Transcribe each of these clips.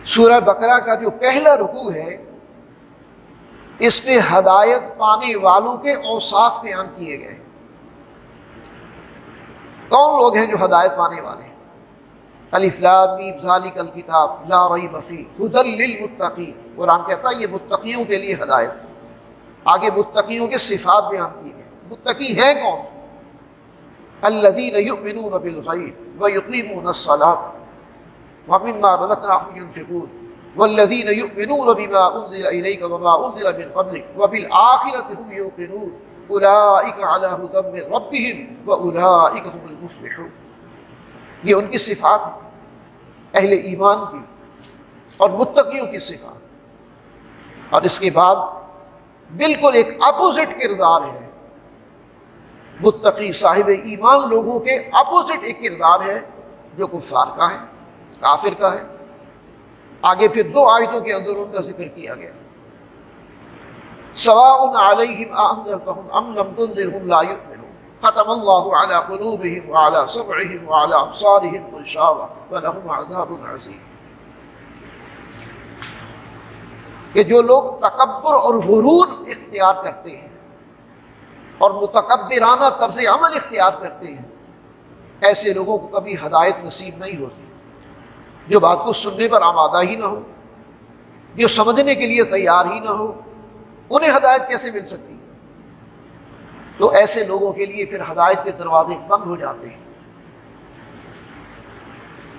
سورہ بقرہ کا جو پہلا رکوع ہے اس میں ہدایت پانے والوں کے اوصاف بیان کیے گئے۔ کون لوگ ہیں جو ہدایت پانے والے ہیں؟ الف لام میم ذالک الکتاب لا ریب فیہ ھدی للمتقین، قرآن کہتا ہے یہ متقیوں کے لیے ہدایت ہے۔ آگے متقیوں کے صفات بیان کیے گئے۔ متقی ہیں کون؟ الذین یؤمنون بالغیب ویقیمون الصلاۃ ومما رزقناہم ینفقون والذین یؤمنون بما انزل الیک وما انزل من قبلک وبالآخرۃ هم یوقنون اولئک علی ھدی من ربہم واولئک هم المفلحون۔ یہ ان کی صفات ہیں، اہل ایمان کی اور متقیوں کی صفات۔ اور اس کے بعد بالکل ایک اپوزٹ کردار ہے، متقی صاحب ایمان لوگوں کے اپوزٹ ایک کردار ہے جو کفار کا ہے، کافر کا ہے۔ آگے پھر 2 آیتوں کے اندر ان کا ذکر کیا گیا۔ سواء علیہم اانذرتہم ام لم تنذرہم لا یؤمنون ختم اللہ علی قلوبہم وعلی سمعہم وعلی ابصارہم غشاوہ ولہم عذاب عظیم۔ کہ جو لوگ تکبر اور غرور اختیار کرتے ہیں اور متکبرانہ طرز عمل اختیار کرتے ہیں، ایسے لوگوں کو کبھی ہدایت نصیب نہیں ہوتی۔ جو بات کو سننے پر آمادہ ہی نہ ہو، جو سمجھنے کے لیے تیار ہی نہ ہو، انہیں ہدایت کیسے مل سکتی؟ تو ایسے لوگوں کے لیے پھر ہدایت کے دروازے بند ہو جاتے ہیں۔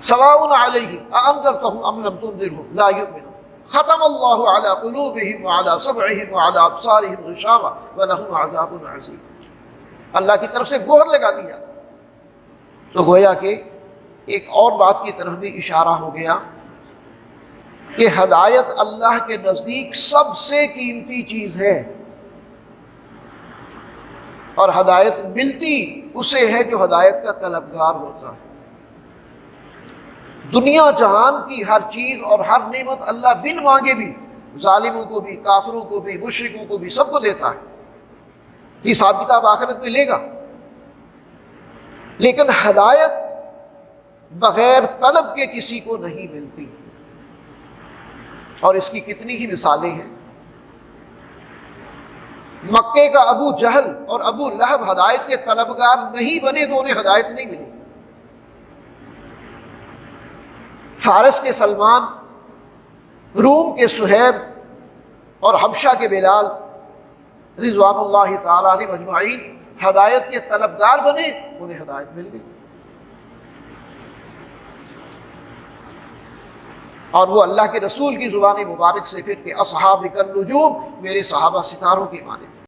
سواء علیہم اانذرتہم ام لم تنذرہم لا یؤمنون ختم اللہ علی قلوبہم وعلی سمعہم وعلی ابصارہم غشاوہ ولہم عذاب عظیم۔ اللہ کی طرف سے مہر لگا دی جاتی۔ تو گویا کہ ایک اور بات کی طرف بھی اشارہ ہو گیا کہ ہدایت اللہ کے نزدیک سب سے قیمتی چیز ہے، اور ہدایت ملتی اسے ہے جو ہدایت کا طلبگار ہوتا ہے۔ دنیا جہان کی ہر چیز اور ہر نعمت اللہ بن مانگے بھی ظالموں کو بھی، کافروں کو بھی، مشرکوں کو بھی، سب کو دیتا ہے۔ حساب کتاب آخرت میں لے گا، لیکن ہدایت بغیر طلب کے کسی کو نہیں ملتی۔ اور اس کی کتنی ہی مثالیں ہیں۔ مکے کا ابو جہل اور ابو لہب ہدایت کے طلبگار نہیں بنے تو انہیں ہدایت نہیں ملی۔ فارس کے سلمان، روم کے صہیب اور حبشہ کے بلال رضوان اللہ تعالیٰ علیہ اجمعین ہدایت کے طلبگار بنے، انہیں ہدایت مل گئی۔ اور وہ اللہ کے رسول کی زبان مبارک سے پھر کہ اصحابک النجوم، میرے صحابہ ستاروں کی مانند۔